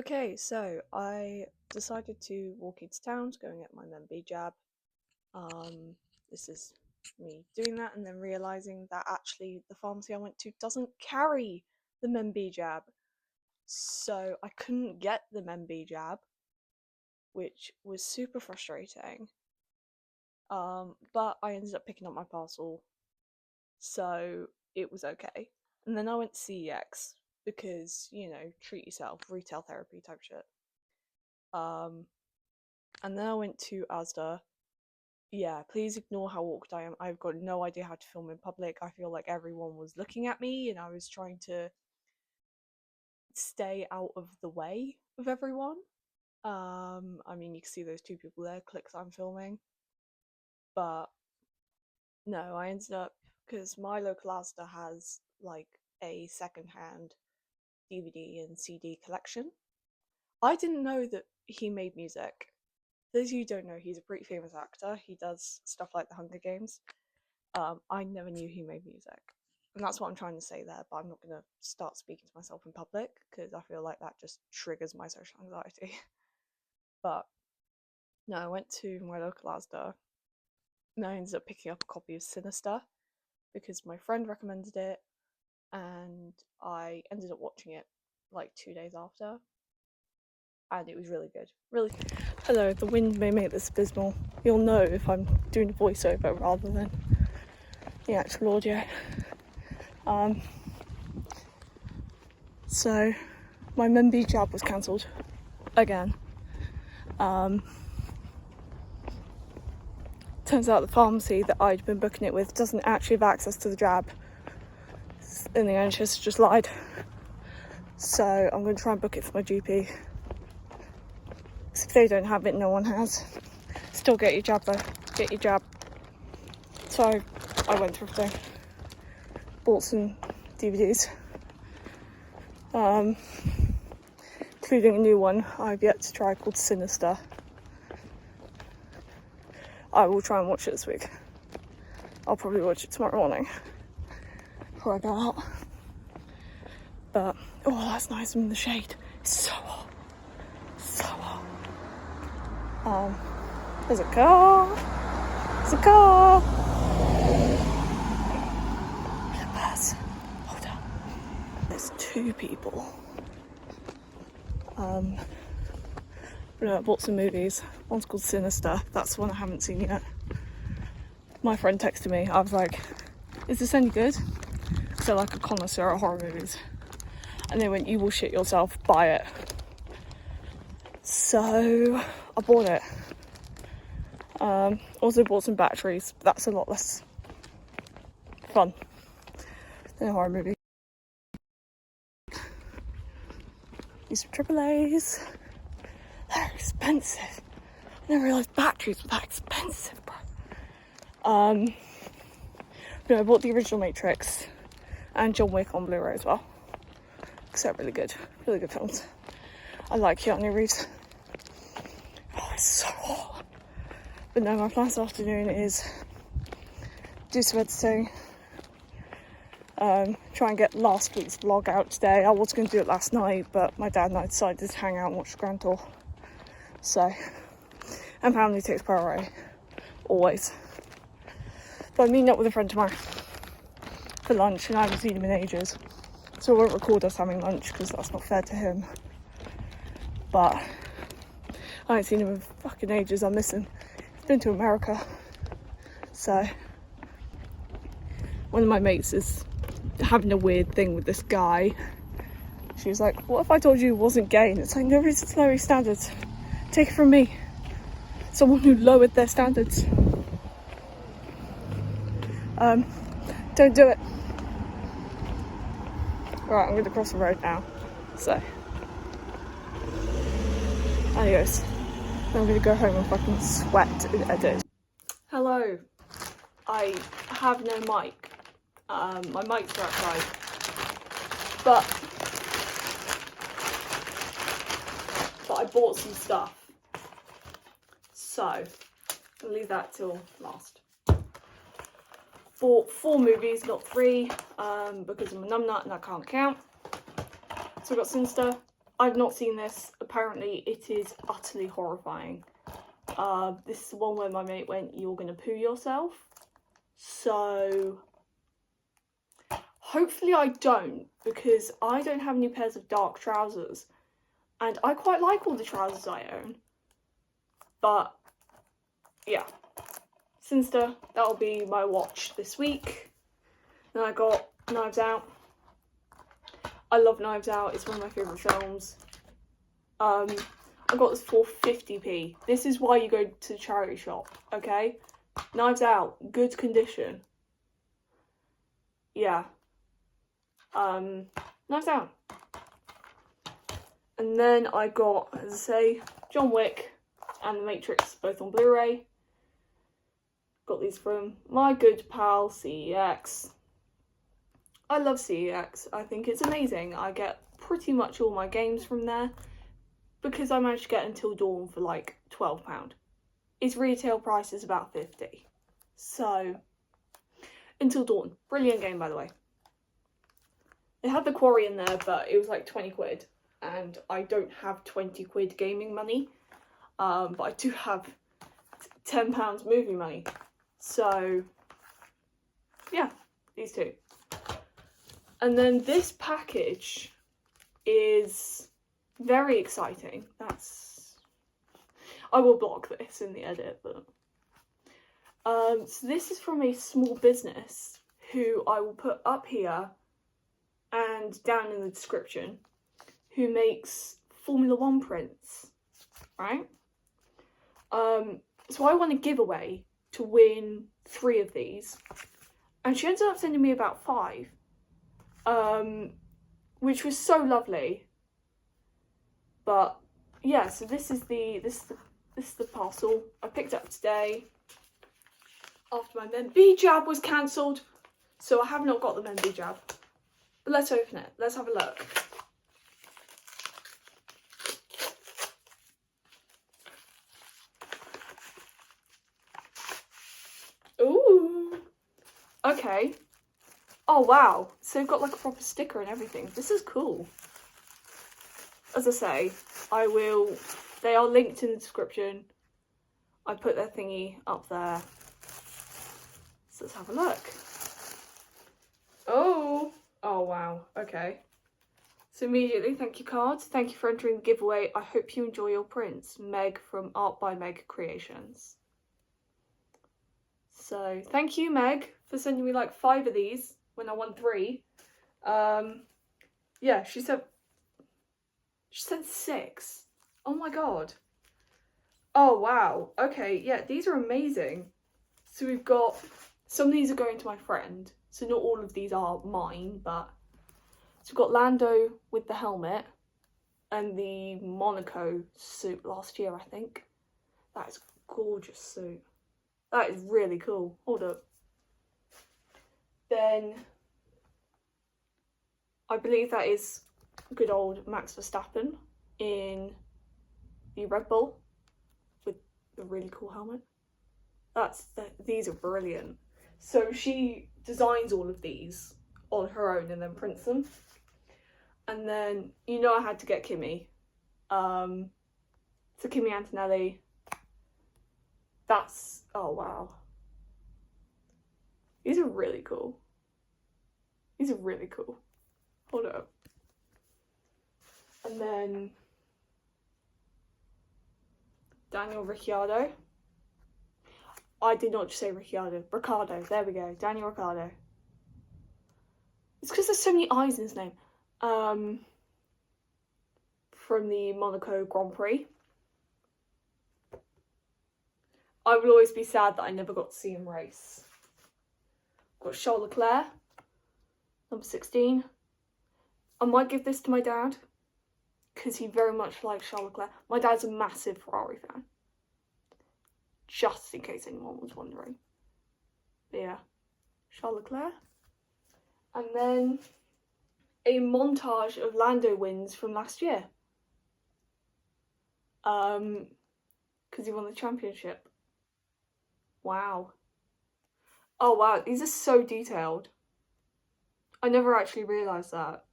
Okay, so I decided to walk into town to go and get my MB jab. This is me doing that and then realizing that actually the pharmacy I went to doesn't carry the MB jab. So I couldn't get the MB jab, which was super frustrating. But I ended up picking up my parcel, so it was okay. And then I went to CEX because, treat yourself, retail therapy type shit. And then I went to Asda. Yeah, please ignore how awkward I am. I've got no idea how to film in public. I feel like everyone was looking at me and I was trying to stay out of the way of everyone. I mean, you can see those two people there, clicks I'm filming. But no, I ended up, because my local Asda has like a secondhand DVD and CD collection. I didn't know that he made music. For those of you who don't know, he's a pretty famous actor. He does stuff like The Hunger Games. I never knew he made music. And that's what I'm trying to say there, but I'm not going to start speaking to myself in public because I feel like that just triggers my social anxiety. But no, I went to my local Asda and I ended up picking up a copy of Sinister because my friend recommended it and I ended up watching it like 2 days after. And it was really good. Really. Hello, the wind may make this abysmal. You'll know if I'm doing a voiceover rather than the actual audio. So my MB jab was cancelled again. Turns out the pharmacy that I'd been booking it with doesn't actually have access to the jab. And the NHS just lied. So I'm going to try and book it for my GP. If they don't have it, no one has. Still get your jab though. Get your jab. So I went thrifting. Bought some DVDs. Including a new one I've yet to try called Sinister. I will try and watch it this week. I'll probably watch it tomorrow morning before I go out. But, oh, that's nice. I'm in the shade. It's so hot. So hot. There's a car. There's a car. Flippers. Hold up. There's two people. I bought some movies. One's called Sinister. That's the one I haven't seen yet. My friend texted me. I was like, is this any good? Because they're like a connoisseur of horror movies. And they went, you will shit yourself, buy it. So I bought it. Also bought some batteries. But that's a lot less fun than a horror movie. These are AAAs. They're expensive. I never realised batteries were that expensive, bro. I bought the original Matrix and John Wick on Blu-ray as well. Because they're really good films. I like Keanu Reeves. Oh, it's so hot. But no, my plan this afternoon is do some editing. Try and get last week's vlog out today. I was going to do it last night, but my dad and I decided to hang out and watch the Grand Tour. So, and family takes priority, always. But I'm meeting up with a friend tomorrow for lunch, and I haven't seen him in ages. So I won't record us having lunch, because that's not fair to him. But I haven't seen him in fucking ages, I miss him. He's been to America. So, one of my mates is having a weird thing with this guy. She was like, what if I told you he wasn't gay? And it's like, nobody's lowering standards. Take it from me. Someone who lowered their standards. Don't do it. Right, I'm going to cross the road now. So, adios. I'm going to go home and fucking sweat and edit. Hello. I have no mic. My mics are outside. But I bought some stuff. So, I'll leave that till last. Bought 4 movies, not 3, because I'm a numbnut and I can't count. So I got Sinister, I've not seen this. Apparently it is utterly horrifying. This is the one where my mate went, "You're gonna poo yourself." So hopefully I don't, because I don't have any pairs of dark trousers. And I quite like all the trousers I own. But yeah. Sinster, that'll be my watch this week. Then I got Knives Out. I love Knives Out, it's one of my favourite films. I got this for 50p. This is why you go to the charity shop, okay? Knives Out, good condition. Yeah. Knives Out. And then I got, as I say, John Wick and The Matrix, both on Blu-ray. Got these from my good pal CEX. I love CEX. I think it's amazing. I get pretty much all my games from there because I managed to get Until Dawn for like £12. Its retail price is about 50. So, Until Dawn, brilliant game by the way. They had The Quarry in there, but it was like 20 quid. And I don't have 20 quid gaming money. But I do have £10 movie money. So, yeah, these two. And then this package is very exciting. I will block this in the edit, but so this is from a small business who I will put up here and down in the description, who makes Formula 1 prints, right? So I won a giveaway to win 3 of these, and she ended up sending me about 5. Which was so lovely. But yeah, so this is the parcel. I picked up today after my MB jab was cancelled, so I have not got the MB jab. But let's open it. Let's have a look. Ooh. Okay. Oh wow, so they've got like a proper sticker and everything. This is cool. As I say, they are linked in the description. I put their thingy up there. So let's have a look. Oh wow, okay. So immediately, thank you cards. Thank you for entering the giveaway. I hope you enjoy your prints. Meg from Art by Meg Creations. So thank you, Meg, for sending me like 5 of these when I won 3. Yeah, she sent 6. Oh my god. Oh wow. Okay, yeah, these are amazing. So we've got, some of these are going to my friend, so not all of these are mine, but so we've got Lando with the helmet and the Monaco suit last year, I think. That is a gorgeous suit. That is really cool. Hold up. Then I believe that is good old Max Verstappen in the Red Bull with the really cool helmet. These are brilliant. So she designs all of these on her own and then prints them. And then, you know, I had to get Kimmy. So Kimmy Antonelli. Oh wow. These are really cool. These are really cool. Hold up. And then Daniel Ricciardo. I did not just say Ricciardo. Ricciardo. There we go. Daniel Ricciardo. It's because there's so many I's in his name. From the Monaco Grand Prix. I will always be sad that I never got to see him race. Got Charles Leclerc, number 16. I might give this to my dad, because he very much likes Charles Leclerc. My dad's a massive Ferrari fan. Just in case anyone was wondering. But yeah, Charles Leclerc. And then a montage of Lando wins from last year. Because he won the championship. Wow. Oh wow, these are so detailed. I never actually realised that.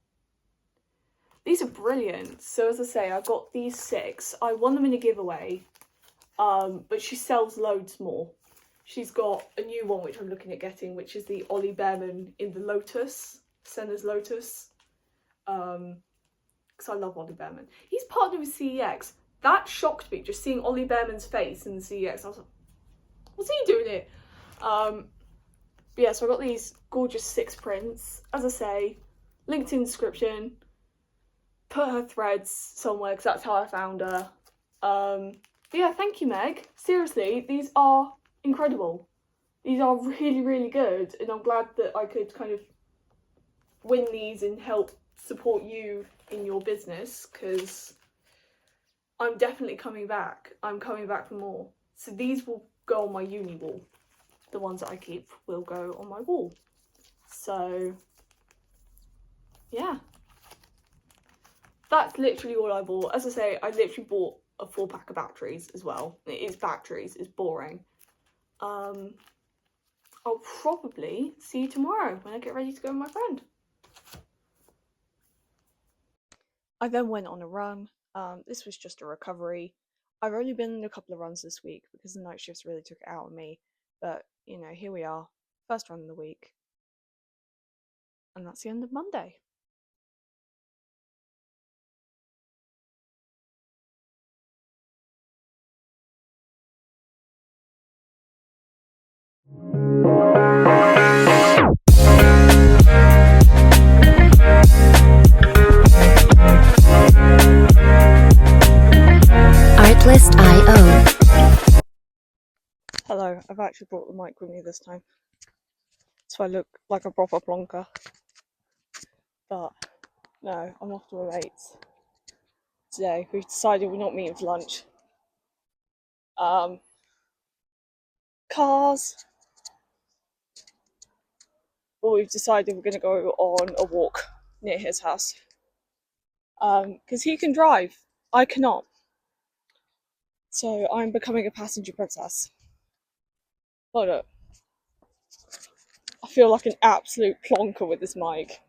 These are brilliant. So as I say, I got these 6. I won them in a giveaway, but she sells loads more. She's got a new one which I'm looking at getting, which is the Ollie Behrman in the Lotus, Senna's Lotus. Because I love Ollie Behrman. He's partnered with CEX. That shocked me, just seeing Ollie Behrman's face in the CEX. I was like, what's he doing here? But yeah, so I got these gorgeous 6 prints. As I say, linked in the description. Put her threads somewhere because that's how I found her. But yeah, thank you, Meg. Seriously, these are incredible. These are really, really good, and I'm glad that I could kind of win these and help support you in your business, because I'm definitely coming back. I'm coming back for more. So these will go on my uni wall. The ones that I keep will go on my wall. So yeah, that's literally all I bought. As I say, I literally bought a 4-pack of batteries as well. It is batteries, it's boring. I'll probably see you tomorrow when I get ready to go with my friend. I then went on a run. This was just a recovery. I've only been in a couple of runs this week because the night shifts really took it out of me. But, you know, here we are. First run of the week. And that's the end of Monday. Artlist.io. Hello, I've actually brought the mic with me this time, so I look like a proper plonker. But no, I'm off to my mates today. We've decided we're not meeting for lunch. Cars. Well, we've decided we're going to go on a walk near his house. Because he can drive, I cannot. So I'm becoming a passenger princess. Hold up. I feel like an absolute plonker with this mic.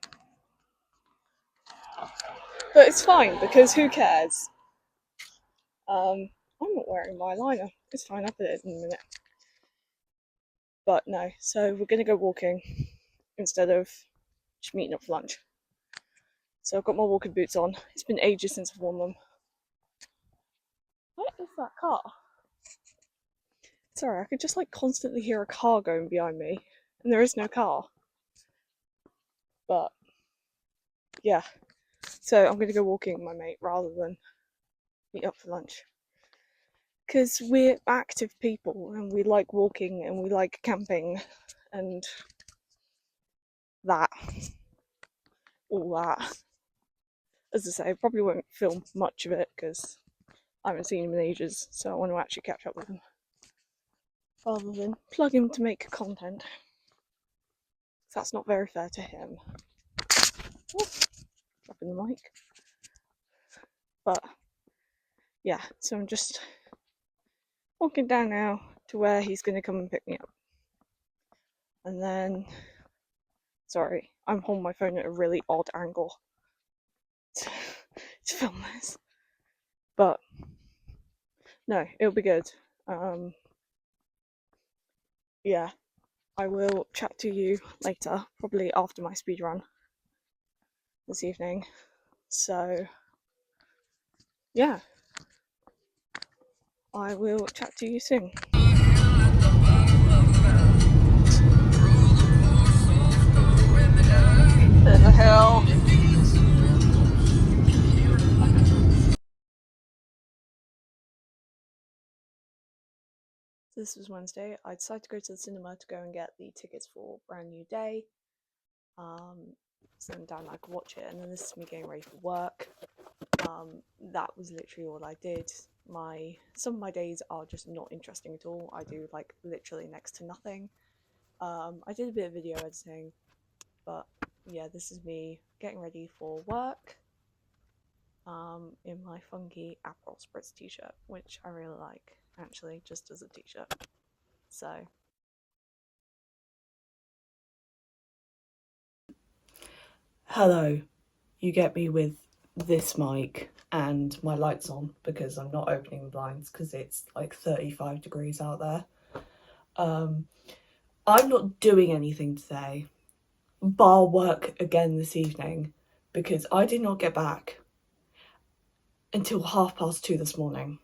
But it's fine, because who cares? I'm not wearing my eyeliner. It's fine, I'll put it in a minute. But no, so we're going to go walking instead of just meeting up for lunch. So I've got my walking boots on. It's been ages since I've worn them. What is that car? Sorry, I could just like constantly hear a car going behind me, and there is no car. But yeah, so I'm gonna go walking with my mate rather than meet up for lunch. Because we're active people and we like walking and we like camping and that. All that. As I say, I probably won't film much of it because I haven't seen him in ages, so I want to actually catch up with him rather than plug him to make content. That's not very fair to him. Oh, dropping the mic. But yeah, so I'm just walking down now to where he's going to come and pick me up. And then, sorry, I'm holding my phone at a really odd angle to film this. But no, it'll be good. Yeah, I will chat to you later, probably after my speed run this evening. So yeah, I will chat to you soon. What the hell? This was Wednesday. I decided to go to the cinema to go and get the tickets for Brand New Day. So then down I could watch it, and then this is me getting ready for work. That was literally all I did. Some of my days are just not interesting at all. I do like literally next to nothing. I did a bit of video editing, but yeah, this is me getting ready for work. In my funky Aperol Spritz t-shirt, which I really like, actually, just as a t-shirt. So hello, you get me with this mic and my lights on because I'm not opening the blinds because it's like 35 degrees out there. I'm not doing anything today, bar work again this evening, because I did not get back until 2:30 this morning.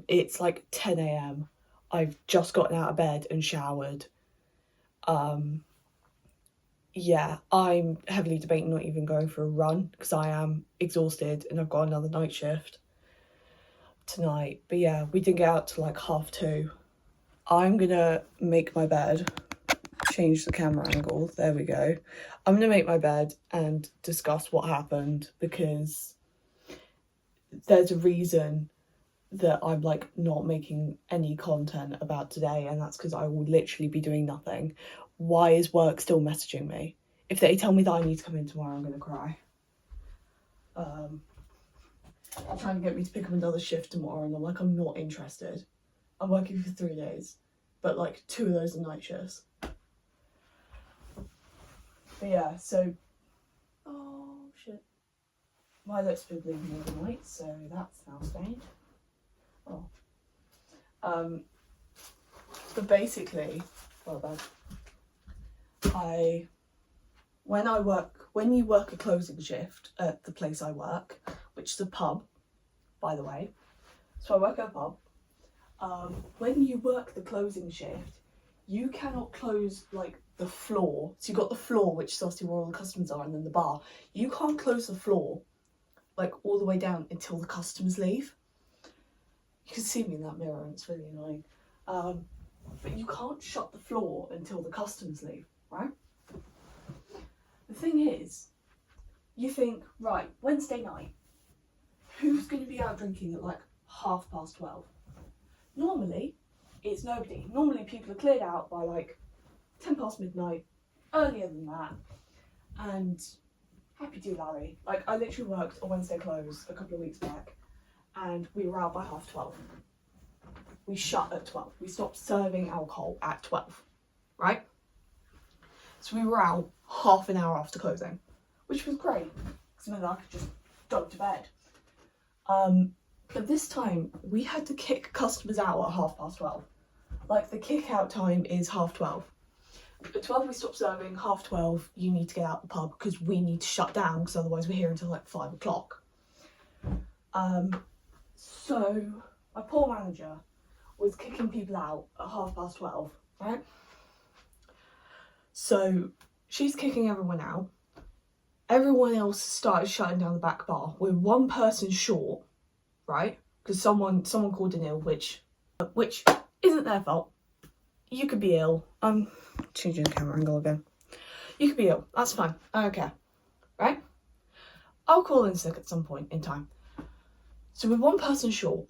It's like 10 a.m. I've just gotten out of bed and showered. Yeah, I'm heavily debating not even going for a run because I am exhausted and I've got another night shift tonight. But yeah, we didn't get out till like 2:30. I'm gonna make my bed, change the camera angle, there we go. I'm gonna make my bed and discuss what happened, because there's a reason that I'm like not making any content about today, and that's because I will literally be doing nothing. Why is work still messaging me? If they tell me that I need to come in tomorrow, I'm gonna cry. They're trying to get me to pick up another shift tomorrow, and I'm like, I'm not interested. I'm working for 3 days, but like 2 of those are night shifts. But yeah, so, oh shit, my lips been bleeding overnight, so that's now stained. Oh, but basically, well bad. When you work a closing shift at the place I work, which is a pub, by the way. So I work at a pub. When you work the closing shift, you cannot close like the floor. So you've got the floor, which is obviously where all the customers are, and then the bar. You can't close the floor like all the way down until the customers leave. You can see me in that mirror and it's really annoying. But you can't shut the floor until the customers leave, right? The thing is, you think, right, Wednesday night, who's going to be out drinking at like 12:30? Normally, it's nobody. Normally people are cleared out by like 10 past midnight, earlier than that, and happy do-Larry. Like, I literally worked a Wednesday close a couple of weeks back, and we were out by 12:30. We shut at 12. We stopped serving alcohol at 12, right? So we were out half an hour after closing, which was great, because then I could just go to bed. But this time, we had to kick customers out at 12:30. Like, the kick-out time is 12:30. At 12 we stop serving, 12:30 you need to get out the pub because we need to shut down, because otherwise we're here until like 5 o'clock. So my poor manager was kicking people out at 12:30, right? So she's kicking everyone out. Everyone else started shutting down the back bar. We're one person short, right? Because someone called in ill, which isn't their fault. You could be ill. I'm changing the camera angle again. You could be ill. That's fine. I don't care, right? I'll call in sick at some point in time. So we're one person short,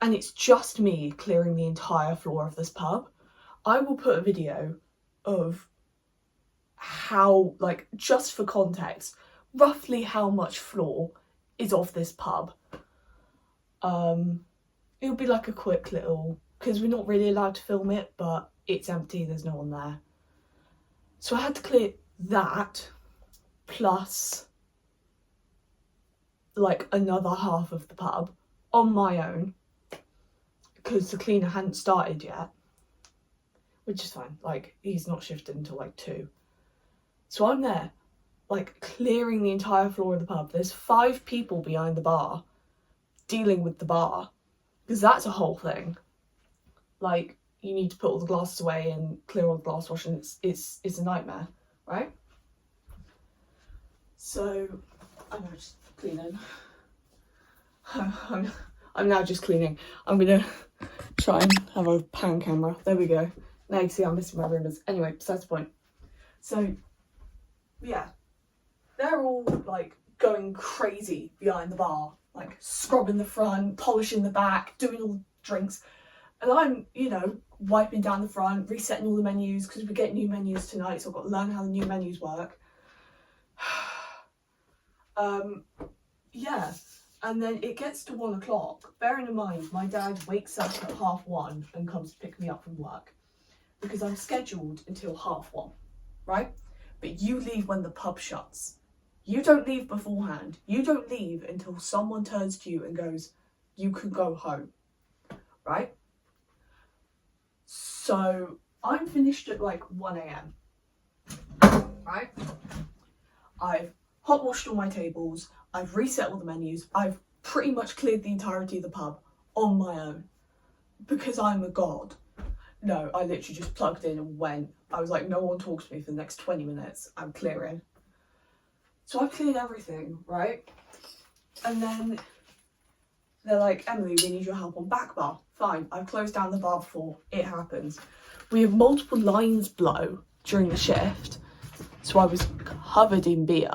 and it's just me clearing the entire floor of this pub. I will put a video of how, like, just for context, roughly how much floor is of this pub. It'll be like a quick little, because we're not really allowed to film it, but it's empty, there's no one there. So I had to clear that, plus like another half of the pub on my own, because the cleaner hadn't started yet, which is fine. Like, he's not shifted until like 2. So I'm there, like, clearing the entire floor of the pub. There's 5 people behind the bar dealing with the bar, because that's a whole thing. Like, you need to put all the glasses away and clear all the glass wash, and it's a nightmare, right? So I'm now just cleaning. I'm now just cleaning. I'm gonna try and have a pan camera. There we go. Now you can see I'm missing my ribbons. Anyway, besides the point. So yeah, they're all like going crazy behind the bar, like scrubbing the front, polishing the back, doing all the drinks. And I'm, you know, wiping down the front, resetting all the menus, because we get new menus tonight, so I've got to learn how the new menus work. Yeah, and then it gets to 1 o'clock. Bearing in mind, my dad wakes up at 1:30 and comes to pick me up from work, because I'm scheduled until 1:30, right? But you leave when the pub shuts. You don't leave beforehand. You don't leave until someone turns to you and goes, you can go home, right? So I'm finished at like 1 a.m, right? I've hot washed all my tables, I've reset all the menus, I've pretty much cleared the entirety of the pub on my own because I'm a god. No, I literally just plugged in and went. I was like, no one talks to me for the next 20 minutes, I'm clearing. So I've cleared everything, right? And then they're like, Emily, we need your help on back bar. Fine, I've closed down the bar before, it happens. We have multiple lines blow during the shift, so I was covered in beer,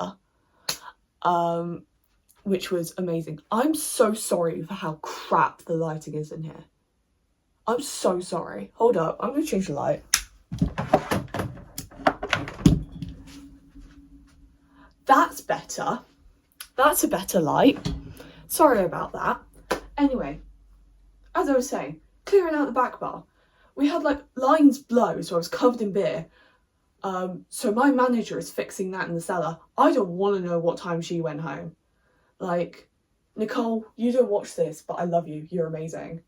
which was amazing. I'm so sorry for how crap the lighting is in here. I'm so sorry. Hold up, I'm gonna change the light. That's better. That's a better light. Sorry about that. Anyway, as I was saying, clearing out the back bar. We had like lines blow, so I was covered in beer. So my manager is fixing that in the cellar. I don't want to know what time she went home. Like, Nicole, you don't watch this, but I love you. You're amazing.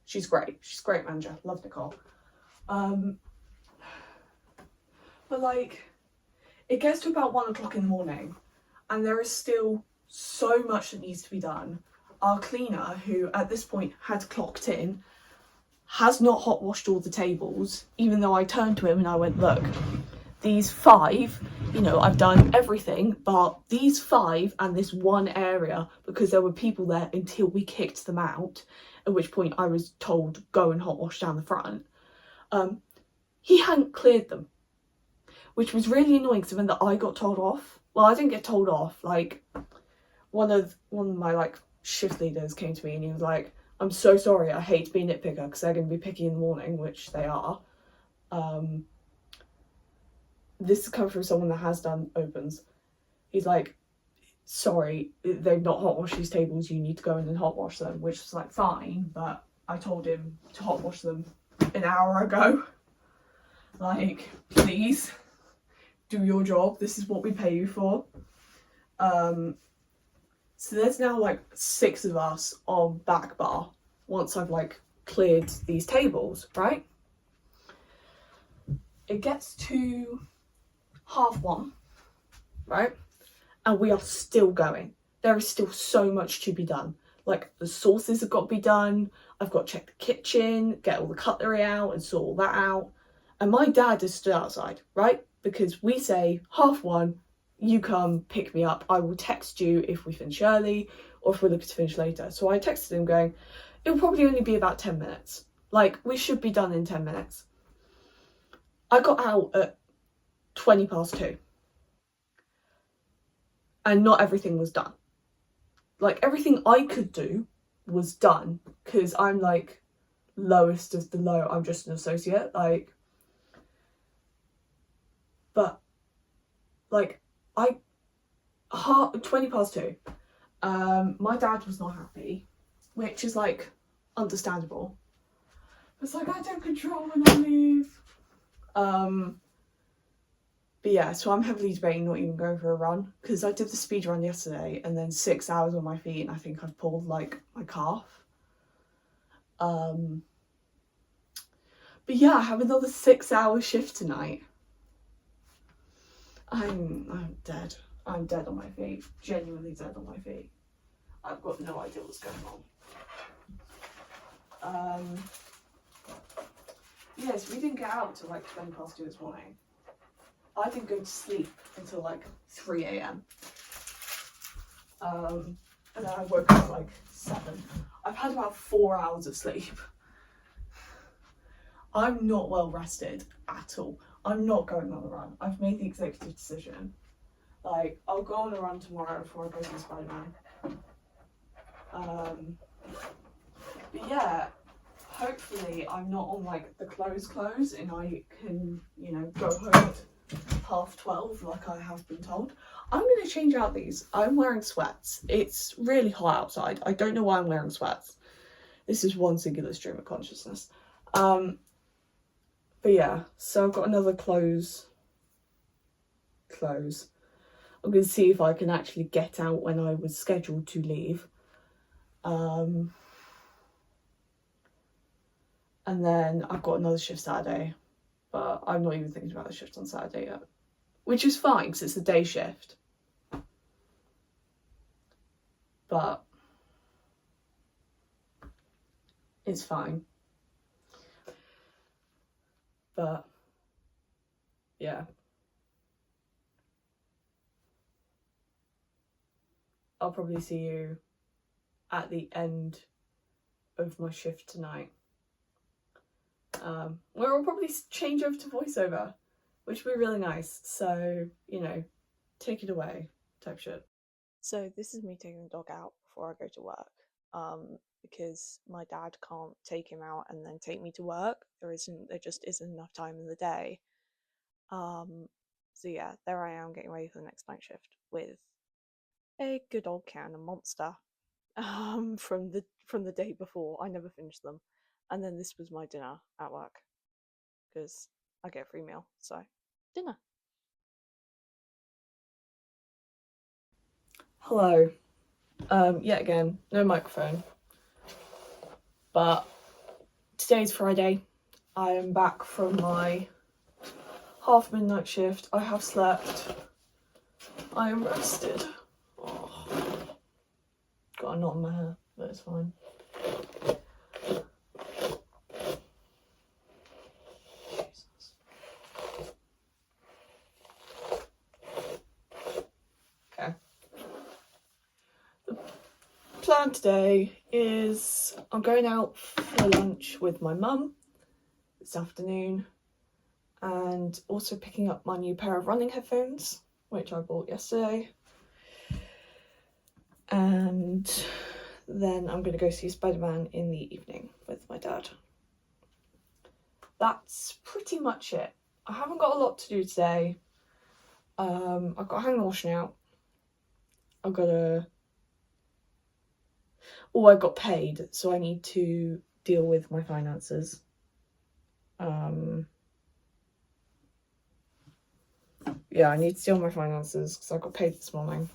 She's great. She's a great manager. Love Nicole. But like, it gets to about 1 o'clock in the morning and there is still so much that needs to be done. Our cleaner, who at this point had clocked in, has not hot washed all the tables, even though I turned to him and I went, look, these 5, you know, I've done everything, but these 5 and this one area, because there were people there until we kicked them out, at which point I was told, go and hot wash down the front. He hadn't cleared them, which was really annoying because it meant that I got told off. Well, I didn't get told off. Like, one of my like shift leaders came to me and he was like, I'm so sorry, I hate to be a nitpicker because they're going to be picky in the morning, which they are. This is coming from someone that has done opens. He's like, sorry, they've not hot washed these tables, you need to go in and hot wash them, which is like fine, but I told him to hot wash them an hour ago. Like, please do your job, this is what we pay you for. So there's now like 6 of us on back bar once I've like cleared these tables, right? It gets to 1:30, right? And we are still going. There is still so much to be done. Like, the sauces have got to be done. I've got to check the kitchen, get all the cutlery out and sort all that out. And my dad is stood outside, right? Because we say 1:30, you come pick me up. I will text you if we finish early or if we're looking to finish later. So I texted him going, it'll probably only be about 10 minutes. Like, we should be done in 10 minutes. I got out at 2:20. And not everything was done. Like, everything I could do was done because I'm like lowest of the low. I'm just an associate. Like, but like 2:20. My dad was not happy, which is like understandable. It's like, I don't control when I leave. But yeah, so I'm heavily debating not even going for a run because I did the speed run yesterday and then 6 hours on my feet and I think I've pulled like my calf. But yeah, I have another 6-hour shift tonight. I'm dead. I'm dead on my feet. Genuinely dead on my feet. I've got no idea what's going on. Yes, we didn't get out till like 2:20 this morning. I didn't go to sleep until like 3 a.m. And then I woke up at like 7. I've had about 4 hours of sleep. I'm not well rested at all. I'm not going on a run. I've made the executive decision. Like, I'll go on a run tomorrow before I go to the Spider-Man. But yeah, hopefully I'm not on like the close and I can, you know, go home at 12:30 like I have been told. I'm going to change out these. I'm wearing sweats. It's really hot outside. I don't know why I'm wearing sweats. This is one singular stream of consciousness. But yeah, so I've got another clothes. I'm going to see if I can actually get out when I was scheduled to leave. And then I've got another shift Saturday, but I'm not even thinking about the shift on Saturday yet, which is fine because it's a day shift. But it's fine. But yeah, I'll probably see you at the end of my shift tonight, where I'll probably change over to voiceover, which would be really nice. So, you know, take it away type shit. So this is me taking the dog out before I go to work, because my dad can't take him out and then take me to work. There just isn't enough time in the day. So yeah, there I am getting ready for the next night shift with a good old can of Monster, from the day before. I never finished them, and then this was my dinner at work because I get a free meal, so dinner. Hello. Yet again, no microphone. But today's Friday. I am back from my half midnight shift. I have slept. I am rested. Oh. Got a knot in my hair, but it's fine. Jesus. Okay. The plan today is I'm going out for lunch with my mum this afternoon, and also picking up my new pair of running headphones, which I bought yesterday. And then I'm going to go see Spider-Man in the evening with my dad. That's pretty much it. I haven't got a lot to do today. I've got to hang the washing out. I got paid, so I need to deal with my finances. Yeah, I need to deal with my finances because I got paid this morning.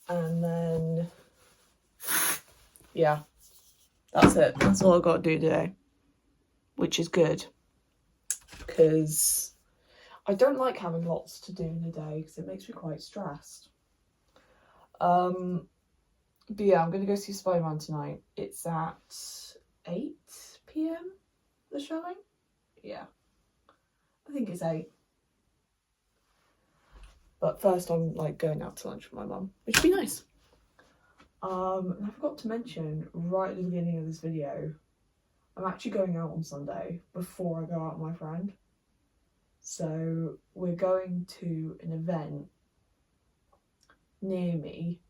And then, yeah, that's it. That's all I've got to do today, which is good because I don't like having lots to do in a day because it makes me quite stressed. But yeah, I'm going to go see Spider-Man tonight. It's at 8 p.m, the showing? Yeah, I think it's 8. But first I'm like going out to lunch with my mum, which would be nice. And I forgot to mention right at the beginning of this video, I'm actually going out on Sunday before I go out with my friend. So we're going to an event near me.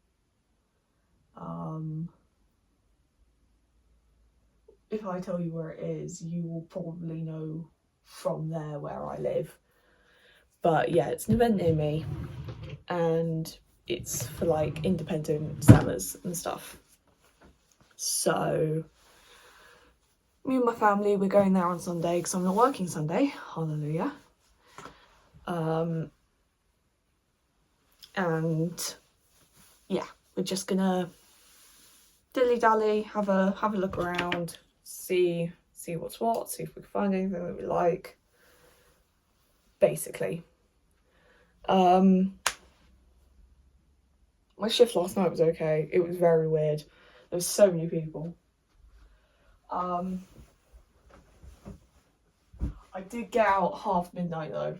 If I tell you where it is, you will probably know from there where I live. But yeah, it's an event near me, and it's for like independent sellers and stuff. So me and my family, we're going there on Sunday because I'm not working Sunday. Hallelujah. And yeah, we're just gonna dilly-dally, have a look around, see what's what, see if we can find anything that we like, basically. My shift last night was okay. It was very weird. There was so many people. I did get out half midnight though,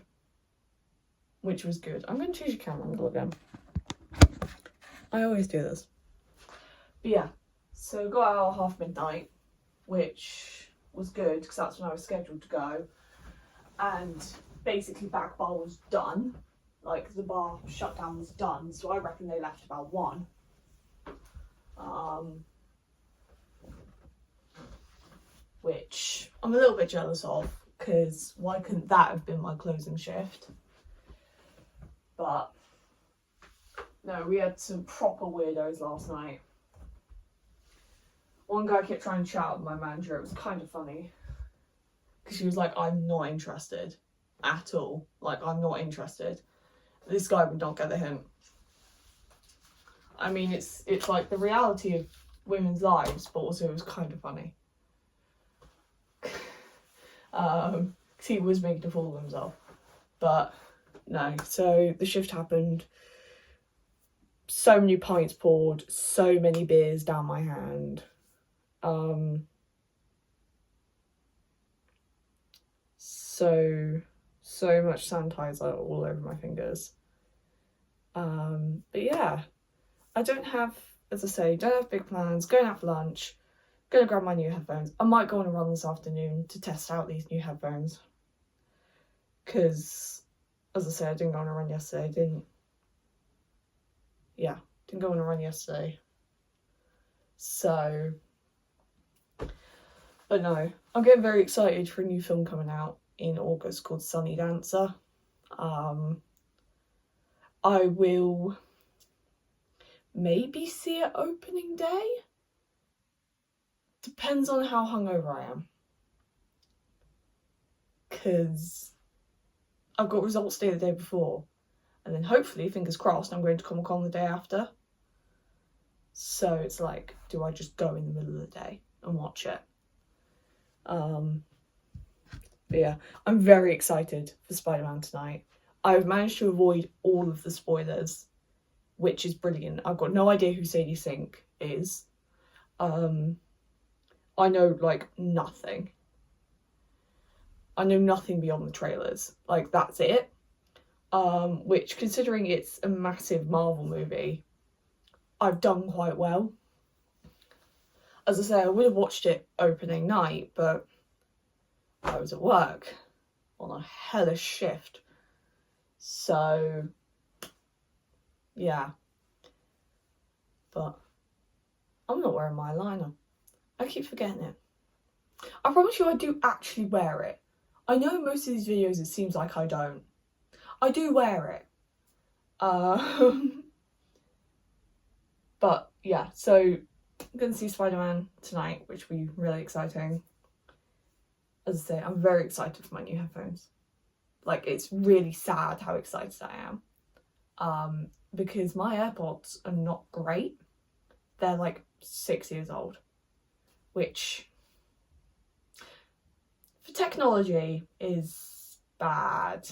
which was good. I'm going to choose your camera angle again. I always do this. But yeah, so got out half midnight, which was good because that's when I was scheduled to go. And basically back bar was done. Like the bar shutdown was done, so I reckon they left about 1. Which I'm a little bit jealous of, because why couldn't that have been my closing shift? But no, we had some proper weirdos last night. One guy kept trying to chat with my manager. It was kind of funny because she was like, I'm not interested. at all. Like, I'm not interested. This guy would not get the hint. I mean, it's like the reality of women's lives, but also it was kind of funny. Because he was making a fool of himself. But no, so the shift happened. So many pints poured, so many beers down my hand. So much sanitizer all over my fingers. But yeah, I don't have, as I say, don't have big plans. Going out for lunch, gonna grab my new headphones. I might go on a run this afternoon to test out these new headphones. Because, as I say, I didn't go on a run yesterday. Didn't go on a run yesterday. So, but no, I'm getting very excited for a new film coming out in August called Sunny Dancer. I will maybe see it opening day. Depends on how hungover I am. Because I've got results day the day before. And then hopefully, fingers crossed, I'm going to Comic-Con the day after. So it's like, do I just go in the middle of the day and watch it? But yeah, I'm very excited for Spider-Man tonight. I've managed to avoid all of the spoilers, which is brilliant. I've got no idea who Sadie Sink is. I know, like, nothing. I know nothing beyond the trailers. Like, that's it. Which, considering it's a massive Marvel movie, I've done quite well. As I say, I would have watched it opening night, but I was at work on a hellish shift. So, yeah. But I'm not wearing my eyeliner. I keep forgetting it. I promise you I do actually wear it. I know in most of these videos it seems like I don't. I do wear it. But yeah, so I'm going to see Spider-Man tonight, which will be really exciting. As I say, I'm very excited for my new headphones. Like, it's really sad how excited I am. Because my AirPods are not great. They're like 6 years old. Which, for technology, is bad.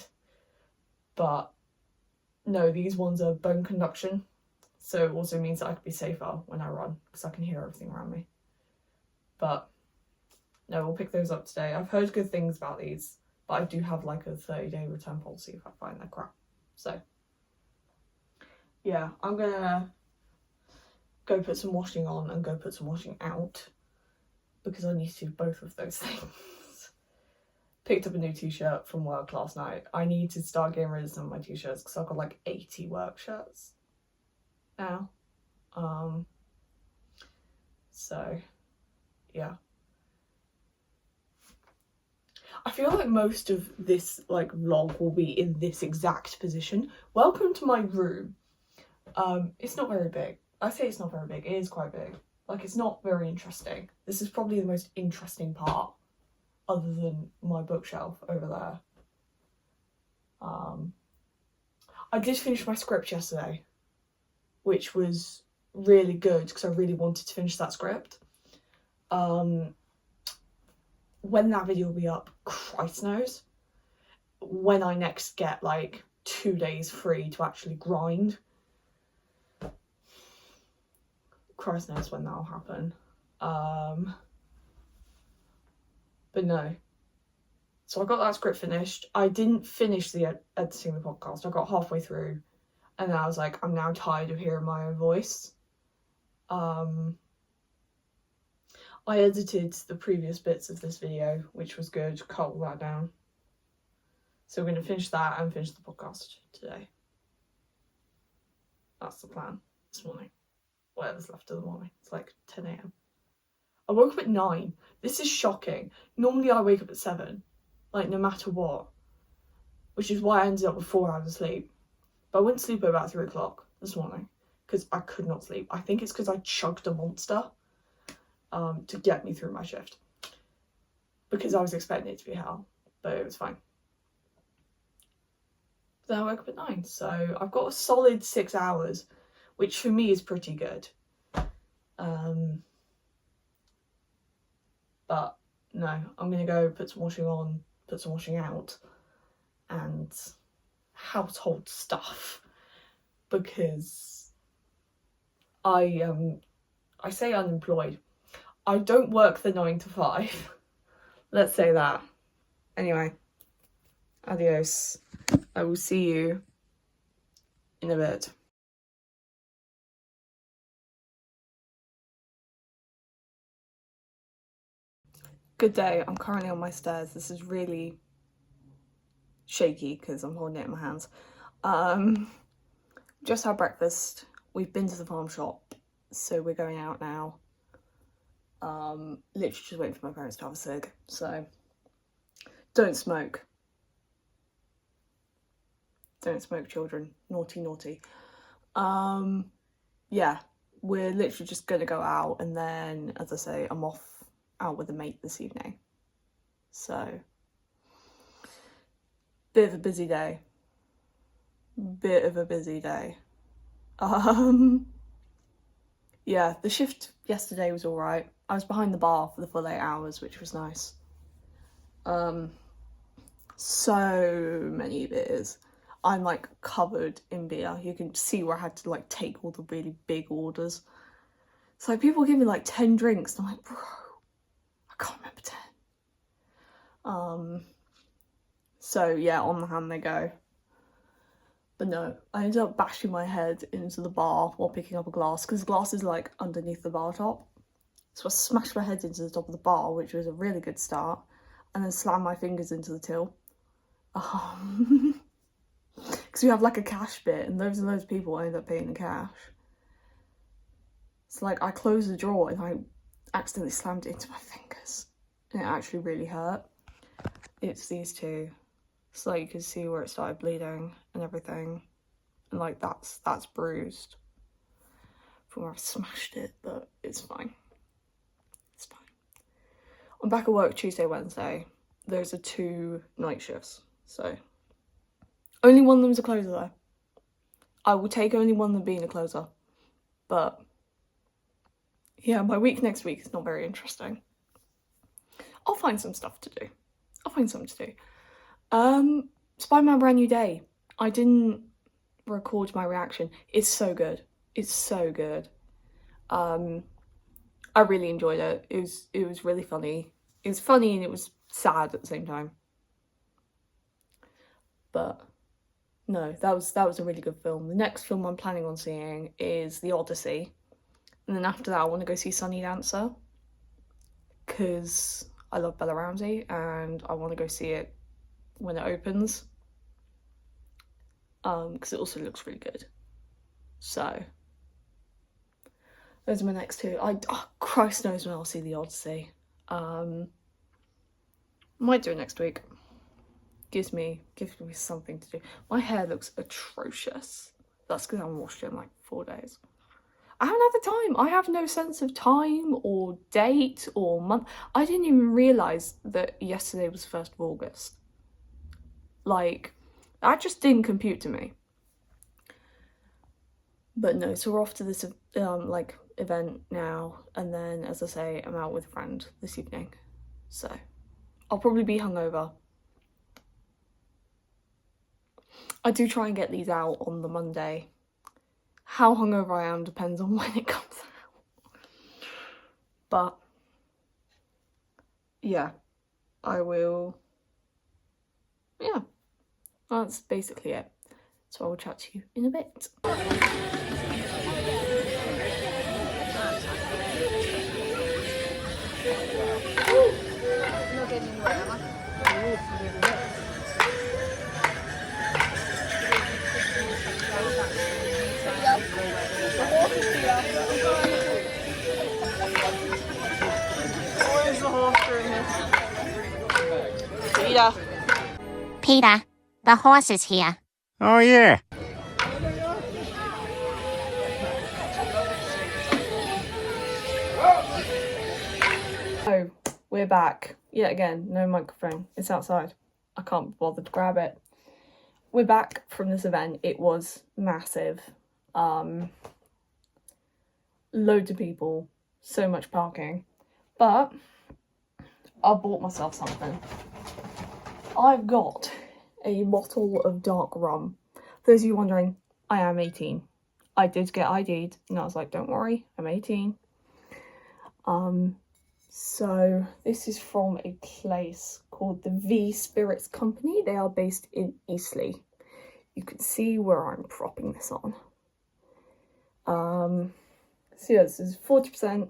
But no, these ones are bone conduction. So it also means that I could be safer when I run, because I can hear everything around me. But no, we'll pick those up today. I've heard good things about these, but I do have like a 30-day return policy if I find they're crap. So yeah, I'm gonna go put some washing on and go put some washing out, because I need to do both of those things. Picked up a new t-shirt from work last night. I need to start getting rid of some of my t-shirts because I've got like 80 work shirts now. So yeah, I feel like most of this like vlog will be in this exact position. Welcome to my room. It's not very big. I say it's not very big, it is quite big. Like, it's not very interesting. This is probably the most interesting part, other than my bookshelf over there. I did finish my script yesterday, which was really good because I really wanted to finish that script. When that video will be up, Christ knows. When I next get like 2 days free to actually grind, Christ knows when that'll happen. But no. So I got that script finished. I didn't finish the editing the podcast. I got halfway through and then I was like, I'm now tired of hearing my own voice. I edited the previous bits of this video, which was good, cut all that down. So we're going to finish that and finish the podcast today. That's the plan this morning. Whatever's left of the morning. It's like 10 a.m. I woke up at 9. This is shocking. Normally I wake up at 7, like no matter what. Which is why I ended up with 4 hours of sleep. But I went to sleep at about 3 o'clock this morning because I could not sleep. I think it's because I chugged a Monster to get me through my shift. Because I was expecting it to be hell, but it was fine. Then I woke up at 9, so I've got a solid 6 hours, which for me is pretty good. But no, I'm gonna go put some washing on, put some washing out, and household stuff, because I say unemployed. I don't work the 9 to 5. Let's say that. Anyway, adios. I will see you in a bit. Good day. I'm currently on my stairs. This is really shaky because I'm holding it in my hands. Just had breakfast. We've been to the farm shop, so we're going out now. Literally just waiting for my parents to have a cig. So don't smoke. Don't smoke, children. Naughty, naughty. Yeah, we're literally just gonna go out, and then, as I say, I'm off out with a mate this evening. So, bit of a busy day. Yeah, the shift yesterday was alright. I was behind the bar for the full 8 hours, which was nice. So many beers. I'm like covered in beer. You can see where I had to like take all the really big orders. It's like people give me like 10 drinks, and I'm like, bro, I can't remember 10. So yeah, on the hand they go. But no, I ended up bashing my head into the bar while picking up a glass, because the glass is like underneath the bar top. So I smashed my head into the top of the bar, which was a really good start, and then slammed my fingers into the till. Because we have like a cash bit, and loads and loads of people end up paying the cash. So like I closed the drawer and I accidentally slammed it into my fingers, and it actually really hurt. It's these two, so like you can see where it started bleeding and everything, and like that's bruised from where I smashed it, but it's fine. It's fine. I'm back at work Tuesday, Wednesday. Those are 2 night shifts, so only one of them's a closer though. I will take only one of them being a closer, but yeah, my week next week is not very interesting. I'll find some stuff to do. Spider-Man Brand New Day. I didn't record my reaction. It's so good. I really enjoyed it. It was really funny. It was funny and it was sad at the same time. But no, that was a really good film. The next film I'm planning on seeing is The Odyssey. And then after that I want to go see Sunny Dancer, because I love Bella Ramsey and I want to go see it when it opens. Because it also looks really good. So those are my next 2. Christ knows when I'll see The Odyssey. Might do it next week. Gives me something to do. My hair looks atrocious. That's because I haven't washed it in like 4 days. I haven't had the time. I have no sense of time or date or month. I didn't even realise that yesterday was 1st of August. Like, that just didn't compute to me. But no, so we're off to this like event now, and then, as I say, I'm out with a friend this evening. So I'll probably be hungover. I do try and get these out on the Monday. How hungover I am depends on when it comes out. But yeah, I will. Yeah, that's basically it. So I will chat to you in a bit. Where's the horse during this? Peter. Peter, the horse is here. Oh, yeah. Oh, we're back. Yet again, no microphone. It's outside. I can't be bothered to grab it. we're back from this event. It was massive. Loads of people, so much parking. But I bought myself something. I've got a bottle of dark rum. For those of you wondering, I am 18. I did get ID'd, and I was like, don't worry, I'm 18. So this is from a place called the V Spirits Company. They are based in Eastleigh. You can see where I'm propping this on. So yeah, this is 40%.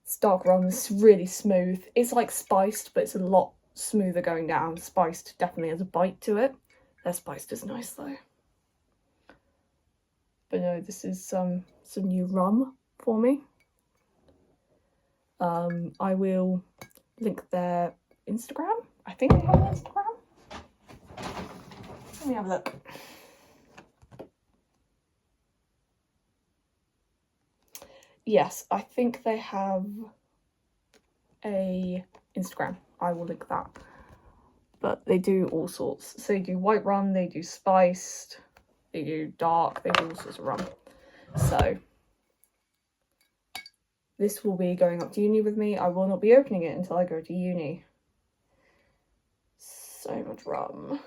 It's dark rum. It's really smooth. It's like spiced, but it's a lot smoother going down. Spiced definitely has a bite to it. Their spiced is nice though. But no, this is some new rum for me. I will link their Instagram. I think they have an Instagram. Let me have a look. Yes, I think they have a Instagram. I will link that. But they do all sorts. So they do white rum, they do spiced, they do dark, they do all sorts of rum. So this will be going up to uni with me. I will not be opening it until I go to uni. So much rum.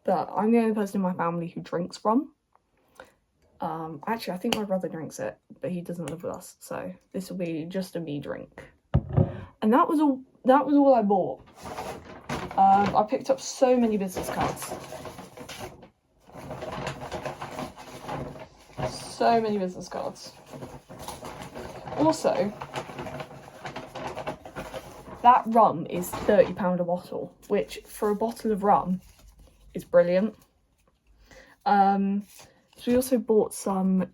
But I'm the only person in my family who drinks rum. Actually, I think my brother drinks it, but he doesn't live with us, so this will be just a me drink. And that was all I bought. I picked up so many business cards. So many business cards. Also, that rum is £30 a bottle, which for a bottle of rum is brilliant. So we also bought some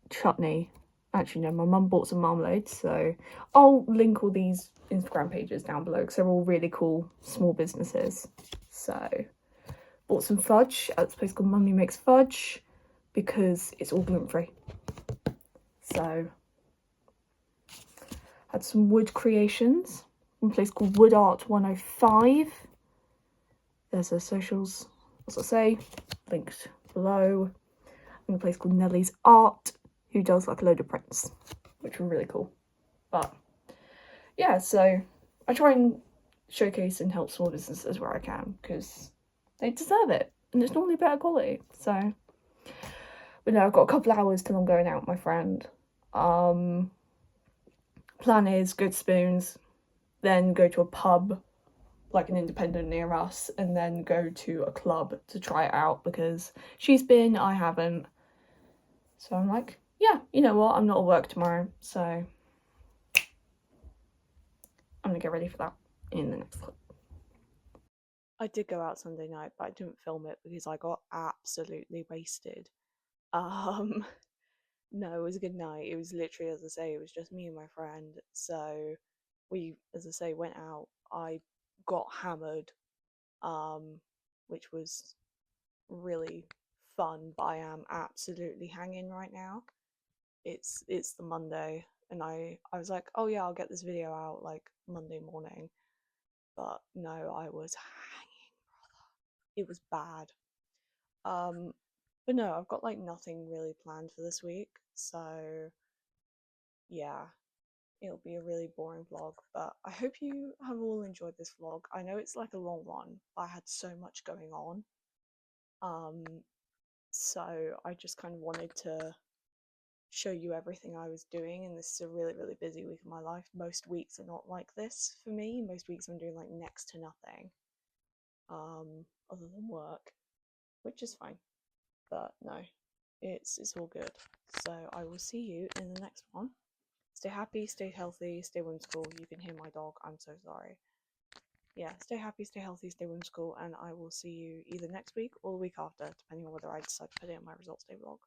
chutney. Actually, no, my mum bought some marmalade, so I'll link all these Instagram pages down below because they're all really cool small businesses. So, bought some fudge at this place called Mummy Makes Fudge because it's all gluten-free. So, had some wood creations from a place called Wood Art 105. There's their socials, as I say, linked below. And a place called Nellie's Art, who does like a load of prints, which were really cool. But yeah, so I try and showcase and help small businesses where I can because they deserve it, and it's normally better quality. So, but no, I've got a couple of hours till I'm going out with my friend. Plan is go to Spoons, then go to a pub, like an independent near us, and then go to a club to try it out because she's been, I haven't. So I'm like, yeah, you know what, I'm not at work tomorrow, so I'm gonna get ready for that in the next clip. I did go out Sunday night, but I didn't film it because I got absolutely wasted. No, it was a good night. It was literally, as I say, it was just me and my friend. So we, as I say, went out. I got hammered, which was really fun, but I am absolutely hanging right now. It's the Monday, and I was like, oh yeah, I'll get this video out like Monday morning, but no, I was hanging, brother. It was bad. But no, I've got like nothing really planned for this week, so yeah, it'll be a really boring vlog, but I hope you have all enjoyed this vlog. I know it's like a long one, but I had so much going on. So I just kind of wanted to show you everything I was doing, and this is a really, really busy week of my life. Most weeks are not like this for me. Most weeks I'm doing like next to nothing, other than work, which is fine. But no, it's all good. So I will see you in the next one. Stay happy, stay healthy, stay whimsical. You can hear my dog, I'm so sorry. Yeah, stay happy, stay healthy, stay whimsical, and I will see you either next week or the week after, depending on whether I decide to put it in my results day vlog.